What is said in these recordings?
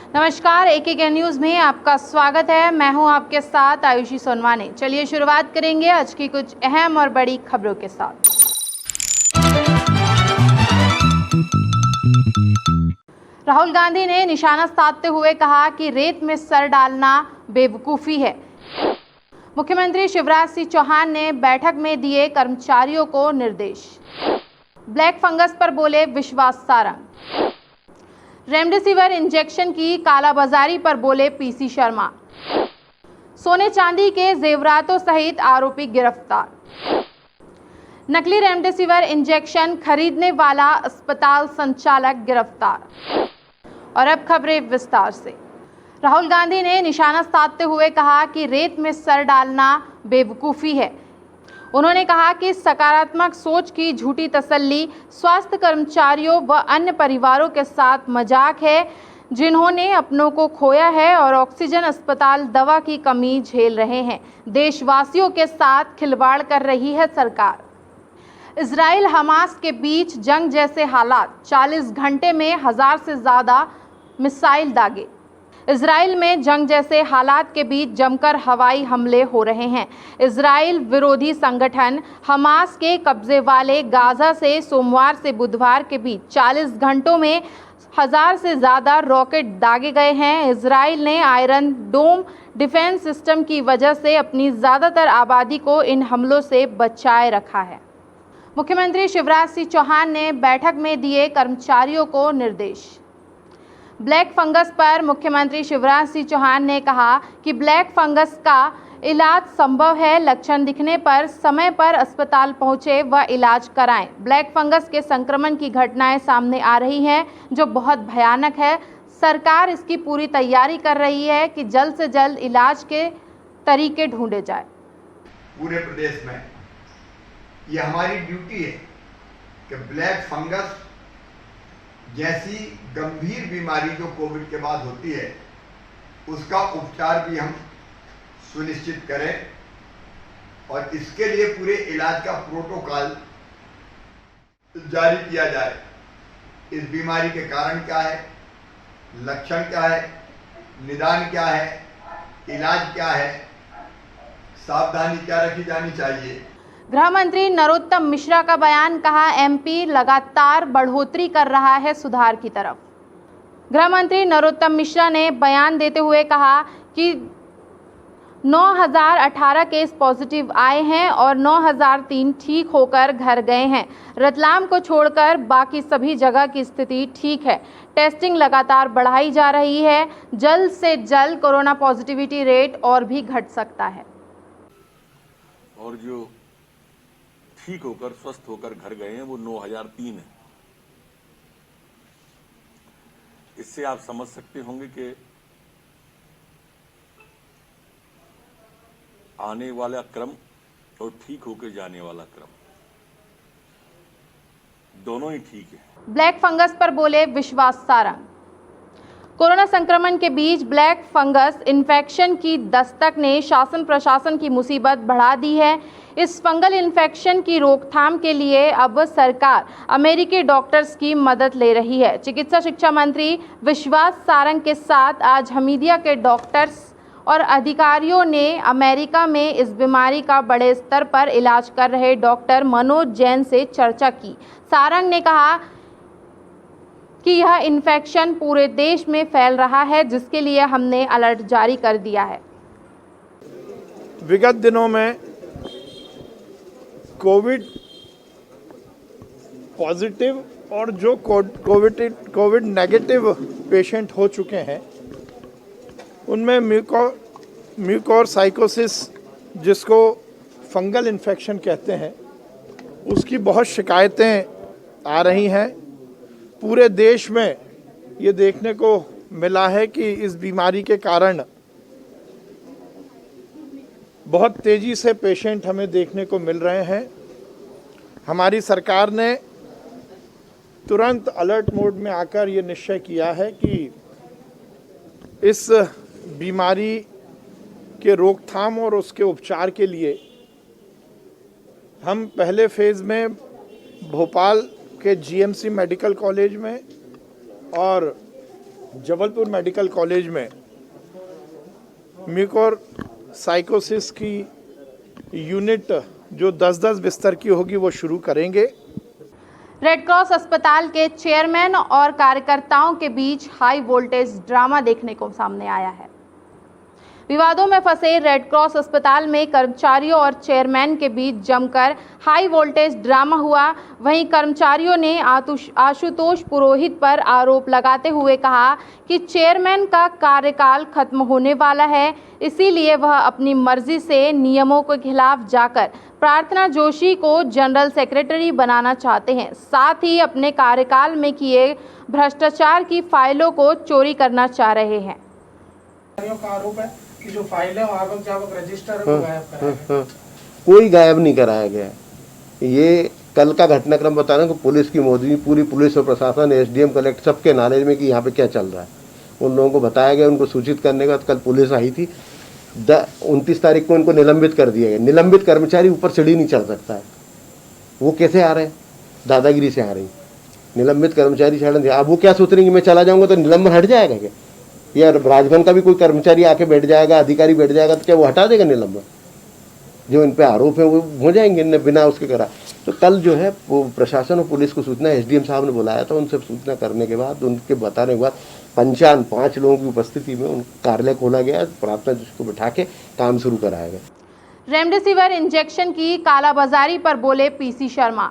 नमस्कार, AKK news में आपका स्वागत है। मैं हूं आपके साथ आयुषी सोनवाने। चलिए शुरुआत करेंगे आज की कुछ अहम और बड़ी खबरों के साथ। राहुल गांधी ने निशाना साधते हुए कहा कि रेत में सर डालना बेवकूफी है। मुख्यमंत्री शिवराज सिंह चौहान ने बैठक में दिए कर्मचारियों को निर्देश। ब्लैक फंगस पर बोले विश्वास सारंग। रेमडेसिविर इंजेक्शन की कालाबाजारी पर बोले पीसी शर्मा। सोने चांदी के जेवरातों सहित आरोपी गिरफ्तार। नकली रेमडेसिविर इंजेक्शन खरीदने वाला अस्पताल संचालक गिरफ्तार। और अब खबरें विस्तार से। राहुल गांधी ने निशाना साधते हुए कहा कि रेत में सर डालना बेवकूफ़ी है। उन्होंने कहा कि सकारात्मक सोच की झूठी तसल्ली स्वास्थ्य कर्मचारियों व अन्य परिवारों के साथ मजाक है जिन्होंने अपनों को खोया है और ऑक्सीजन, अस्पताल, दवा की कमी झेल रहे हैं। देशवासियों के साथ खिलवाड़ कर रही है सरकार। इजराइल हमास के बीच जंग जैसे हालात, 40 घंटे में 1000 से ज़्यादा मिसाइल दागे। इजराइल में जंग जैसे हालात के बीच जमकर हवाई हमले हो रहे हैं। इजराइल विरोधी संगठन हमास के कब्जे वाले गाजा से सोमवार से बुधवार के बीच 40 घंटों में 1000 से ज़्यादा रॉकेट दागे गए हैं। इजराइल ने आयरन डोम डिफेंस सिस्टम की वजह से अपनी ज़्यादातर आबादी को इन हमलों से बचाए रखा है। मुख्यमंत्री शिवराज सिंह चौहान ने बैठक में दिए कर्मचारियों को निर्देश। ब्लैक फंगस पर मुख्यमंत्री शिवराज सिंह चौहान ने कहा कि ब्लैक फंगस का इलाज संभव है। लक्षण दिखने पर समय पर अस्पताल पहुंचे व इलाज कराएं। ब्लैक फंगस के संक्रमण की घटनाएं सामने आ रही हैं जो बहुत भयानक है। सरकार इसकी पूरी तैयारी कर रही है कि जल्द से जल्द इलाज के तरीके ढूंढे जाए। पूरे प्रदेश में ये हमारी ड्यूटी है कि ब्लैक फंगस जैसी गंभीर बीमारी जो कोविड के बाद होती है उसका उपचार भी हम सुनिश्चित करें और इसके लिए पूरे इलाज का प्रोटोकॉल जारी किया जाए। इस बीमारी के कारण क्या है, लक्षण क्या है, निदान क्या है, इलाज क्या है, सावधानी क्या रखी जानी चाहिए। गृह मंत्री नरोत्तम मिश्रा का बयान, कहा MP लगातार बढ़ोतरी कर रहा है सुधार की तरफ। गृह मंत्री नरोत्तम मिश्रा ने बयान देते हुए कहा कि 9018 केस पॉजिटिव आए हैं और 9003 ठीक होकर घर गए हैं। रतलाम को छोड़कर बाकी सभी जगह की स्थिति ठीक है। टेस्टिंग लगातार बढ़ाई जा रही है। जल्द से जल्द कोरोना पॉजिटिविटी रेट और भी घट सकता है। और जो ठीक होकर स्वस्थ होकर घर गए हैं वो 9003 है। इससे आप समझ सकते होंगे कि आने वाला क्रम और ठीक होकर जाने वाला क्रम दोनों ही ठीक है। ब्लैक फंगस पर बोले विश्वास सारंग। कोरोना संक्रमण के बीच ब्लैक फंगस इन्फेक्शन की दस्तक ने शासन प्रशासन की मुसीबत बढ़ा दी है। इस फंगल इन्फेक्शन की रोकथाम के लिए अब सरकार अमेरिकी डॉक्टर्स की मदद ले रही है। चिकित्सा शिक्षा मंत्री विश्वास सारंग के साथ आज हमीदिया के डॉक्टर्स और अधिकारियों ने अमेरिका में इस बीमारी का बड़े स्तर पर इलाज कर रहे डॉक्टर मनोज जैन से चर्चा की। सारंग ने कहा कि यह इन्फेक्शन पूरे देश में फैल रहा है, जिसके लिए हमने अलर्ट जारी कर दिया है। विगत दिनों में कोविड पॉजिटिव और जो कोविड नेगेटिव पेशेंट हो चुके हैं उनमें म्यूकोरसाइकोसिस, जिसको फंगल इन्फेक्शन कहते हैं, उसकी बहुत शिकायतें आ रही हैं। पूरे देश में ये देखने को मिला है कि इस बीमारी के कारण बहुत तेज़ी से पेशेंट हमें देखने को मिल रहे हैं। हमारी सरकार ने तुरंत अलर्ट मोड में आकर ये निश्चय किया है कि इस बीमारी के रोकथाम और उसके उपचार के लिए हम पहले फेज़ में भोपाल के GMC मेडिकल कॉलेज में और जबलपुर मेडिकल कॉलेज में म्यूकोर साइकोसिस की यूनिट जो 10-10 बिस्तर की होगी वो शुरू करेंगे। रेड क्रॉस अस्पताल के चेयरमैन और कार्यकर्ताओं के बीच हाई वोल्टेज ड्रामा देखने को सामने आया है। विवादों में फंसे रेड क्रॉस अस्पताल में कर्मचारियों और चेयरमैन के बीच जमकर हाई वोल्टेज ड्रामा हुआ। वहीं कर्मचारियों ने आशुतोष पुरोहित पर आरोप लगाते हुए कहा कि चेयरमैन का कार्यकाल खत्म होने वाला है, इसीलिए वह अपनी मर्जी से नियमों के खिलाफ जाकर प्रार्थना जोशी को जनरल सेक्रेटरी बनाना चाहते हैं। साथ ही अपने कार्यकाल में किए भ्रष्टाचार की फाइलों को चोरी करना चाह रहे हैं। का आरोप है कि जो फाइल है आवक जावक रजिस्टर है वो गायब कराया गया। कोई गायब नहीं कराया गया। ये कल का घटनाक्रम बता रहा हूँ कि पुलिस की मौजूदगी, पूरी पुलिस और प्रशासन, एसडीएम, कलेक्टर सबके नॉलेज में कि यहाँ पे क्या चल रहा है। उन लोगों को बताया गया, उनको सूचित करने के बाद कल पुलिस आई थी। 29 तारीख को उनको निलंबित कर दिया गया। निलंबित कर्मचारी ऊपर सीढ़ी नहीं चढ़ सकता है। वो कैसे आ रहे हैं? दादागिरी से आ रही। निलंबित कर्मचारी चढ़, अब वो क्या सोच रहे हैं कि मैं चला जाऊँगा तो निलंबन हट जाएगा क्या? या राजभवन का भी कोई कर्मचारी आके बैठ जाएगा, अधिकारी बैठ जाएगा तो क्या वो हटा देगा निलंबन? जो इन पे आरोप है वो हो जाएंगे इनने बिना उसके करा। तो कल जो है वो प्रशासन और पुलिस को सूचना एसडीएम साहब ने बुलाया था। उनसे सूचना करने के बाद, उनके बताने के बाद 5 लोगों की उपस्थिति में उन कार्यालय खोला गया। प्रार्थना जिसको बिठा के काम शुरू कराया गया। रेमडेसिविर इंजेक्शन की कालाबाजारी पर बोले पीसी शर्मा।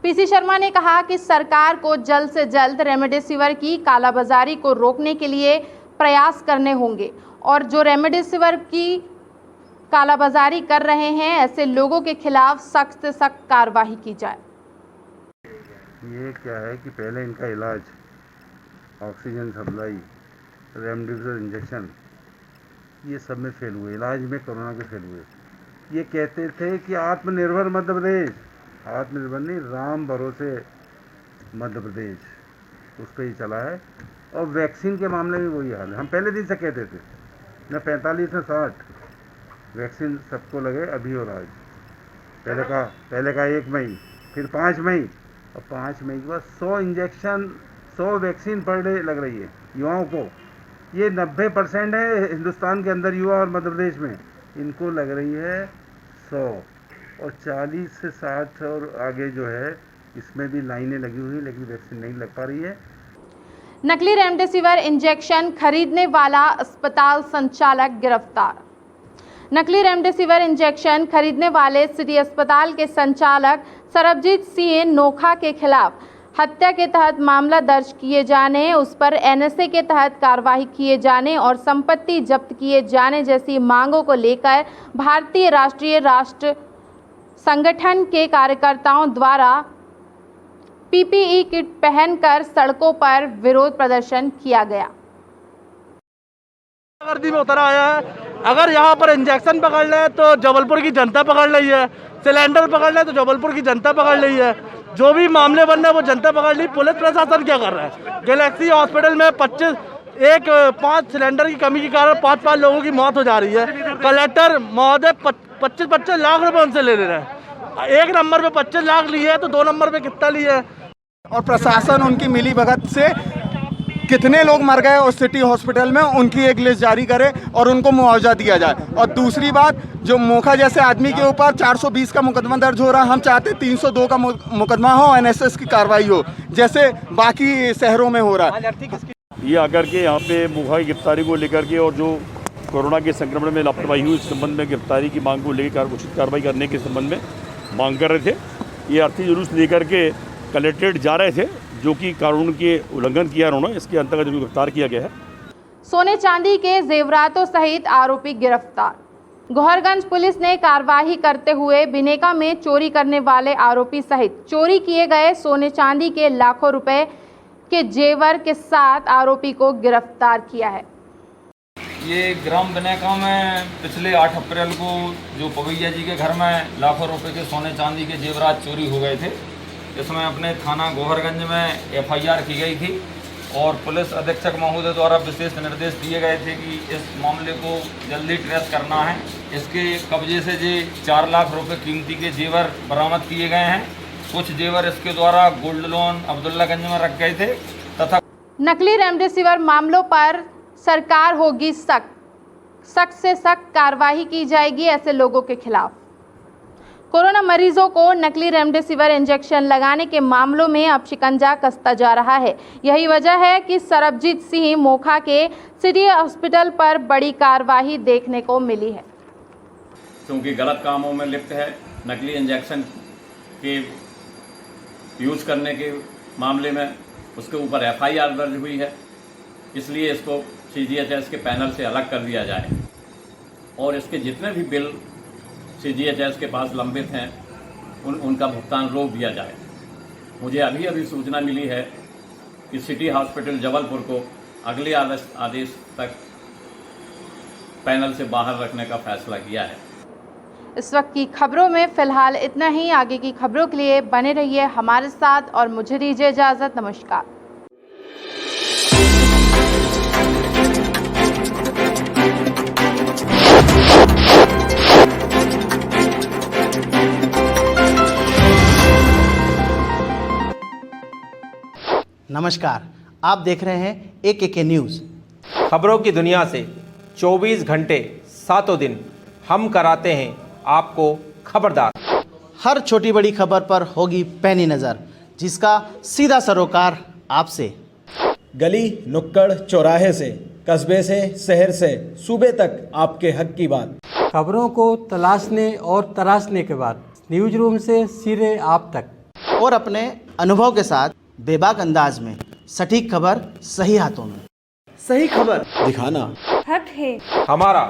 पीसी शर्मा ने कहा कि सरकार को जल्द से जल्द रेमडेसिविर की कालाबाजारी को रोकने के लिए प्रयास करने होंगे और जो रेमडेसिविर की कालाबाजारी कर रहे हैं ऐसे लोगों के खिलाफ सख्त से सख्त कार्रवाई की जाए। ये क्या है कि पहले इनका इलाज, ऑक्सीजन सप्लाई, रेमडेसिविर इंजेक्शन, ये सब में फेल हुए। इलाज में कोरोना के फेल हुए। ये कहते थे कि आत्मनिर्भर मध्य प्रदेश, आत्मनिर्भर नहीं, राम भरोसे मध्य प्रदेश, उस पर ही चला है। और वैक्सीन के मामले में वही हाल है। हम पहले दिन से कहते थे न 45 न 60 वैक्सीन सबको लगे, अभी और आज। पहले का 1 मई, फिर 5 मई, और 5 मई के बाद 100 इंजेक्शन, 100 वैक्सीन पर डे लग रही है युवाओं को। ये 90% है हिंदुस्तान के अंदर युवा और मध्य प्रदेश में, इनको लग रही है 100। और 40 से 60 और आगे जो है इसमें भी लाइनें लगी हुई, लेकिन वैक्सीन नहीं लग पा रही है। नकली रेमडेसिविर इंजेक्शन खरीदने वाला अस्पताल संचालक गिरफ्तार। नकली रेमडेसिविर इंजेक्शन खरीदने वाले सिटी अस्पताल के संचालक सरबजीत सिंह नोखा के खिलाफ हत्या के तहत मामला दर्ज किए जाने, उस पर एनएसए के तहत कार्रवाई किए जाने और संपत्ति जब्त किए जाने जैसी मांगों को लेकर भारतीय राष्ट्रीय राष्ट्र संगठन के कार्यकर्ताओं द्वारा पीपीई किट पहनकर सड़कों पर विरोध प्रदर्शन किया गया। गर्दी में उतरा आया है। अगर यहाँ पर इंजेक्शन पकड़ ले तो जबलपुर की जनता पकड़ रही है, सिलेंडर पकड़ ले तो जबलपुर की जनता पकड़ रही है, जो भी मामले बन रहे हैं वो जनता पकड़ ली। पुलिस प्रशासन क्या कर रहा है? गैलेक्सी हॉस्पिटल में 5 सिलेंडर की कमी के कारण 5 लोगों की मौत हो जा रही है। कलेक्टर महोदय 25 लाख रुपए उनसे ले रहे हैं। 1 नंबर पे 25 लाख लिए है तो 2 नंबर पे कितना लिए है? और प्रशासन उनकी मिली भगत से कितने लोग मर गए उस सिटी हॉस्पिटल में, उनकी एक लिस्ट जारी करे और उनको मुआवजा दिया जाए। और दूसरी बात, जो मोखा जैसे आदमी के ऊपर 420 का मुकदमा दर्ज हो रहा है, हम चाहते 302 का मुकदमा हो, एनएसएस की कार्रवाई हो जैसे बाकी शहरों में हो रहा है। ये आकर के यहाँ पे मोखा की गिरफ्तारी को लेकर के और जो कोरोना के संक्रमण में लापरवाही हुई इस संबंध में गिरफ्तारी की मांग को लेकर उचित कार्रवाई करने के संबंध में मांग कर रहे थे। ये अर्थी जुलूस लेकर के कलेक्ट्रेट जा रहे थे, जो कि कानून के उल्लंघन किया उन्होंने, इसके अंतर्गत उनको गिरफ्तार किया गया है। सोने चांदी के जेवरातों सहित आरोपी गिरफ्तार। गौहरगंज पुलिस ने कार्रवाई करते हुए बिनेका में चोरी करने वाले आरोपी सहित चोरी किए गए सोने चांदी के लाखों रुपए के जेवर के साथ आरोपी को गिरफ्तार किया है। ये ग्राम बिनेका में पिछले 8 अप्रैल को जो पवैया जी के घर में लाखों रुपए के सोने चांदी के जेवरात चोरी हो गए थे, इसमें अपने थाना गौहरगंज में एफआईआर की गई थी और पुलिस अधीक्षक महोदय द्वारा विशेष निर्देश दिए गए थे कि इस मामले को जल्दी ट्रेस करना है। इसके कब्जे से जो 4 लाख रुपए कीमती के जेवर बरामद किए गए हैं। कुछ जेवर इसके द्वारा गोल्ड लोन अब्दुल्लागंज में रख गए थे तथा नकली रेमडेसिविर मामलों पर सरकार होगी सख्त से सख्त कार्रवाई की जाएगी ऐसे लोगों के खिलाफ। कोरोना मरीजों को नकली रेमडेसिविर इंजेक्शन लगाने के मामलों में अब शिकंजा कसता जा रहा है। यही वजह है कि सरबजीत सिंह मोखा के सिटी हॉस्पिटल पर बड़ी कार्रवाई देखने को मिली है। क्योंकि गलत कामों में लिप्त है, नकली इंजेक्शन के यूज करने के मामले में उसके ऊपर FIR दर्ज हुई है, इसलिए इसको CGHS के पैनल से अलग कर दिया जाए और इसके जितने भी बिल CGHS के पास लंबित हैं उनका भुगतान रोक दिया जाए। मुझे अभी सूचना मिली है कि सिटी हॉस्पिटल जबलपुर को अगले आदेश तक पैनल से बाहर रखने का फैसला किया है। इस वक्त की खबरों में फिलहाल इतना ही। आगे की खबरों के लिए बने रहिए हमारे साथ और मुझे दीजिए इजाजत। नमस्कार। नमस्कार, आप देख रहे हैं AKK न्यूज़। खबरों की दुनिया से 24 घंटे 7 दिन हम कराते हैं आपको खबरदार। हर छोटी बड़ी खबर पर होगी पैनी नज़र, जिसका सीधा सरोकार आपसे। गली नुक्कड़ चौराहे से, कस्बे से, शहर से, सूबे तक आपके हक की बात। खबरों को तलाशने और तराशने के बाद न्यूज रूम से सीधे आप तक, और अपने अनुभव के साथ बेबाक अंदाज में सटीक खबर सही हाथों में। सही खबर दिखाना हमारा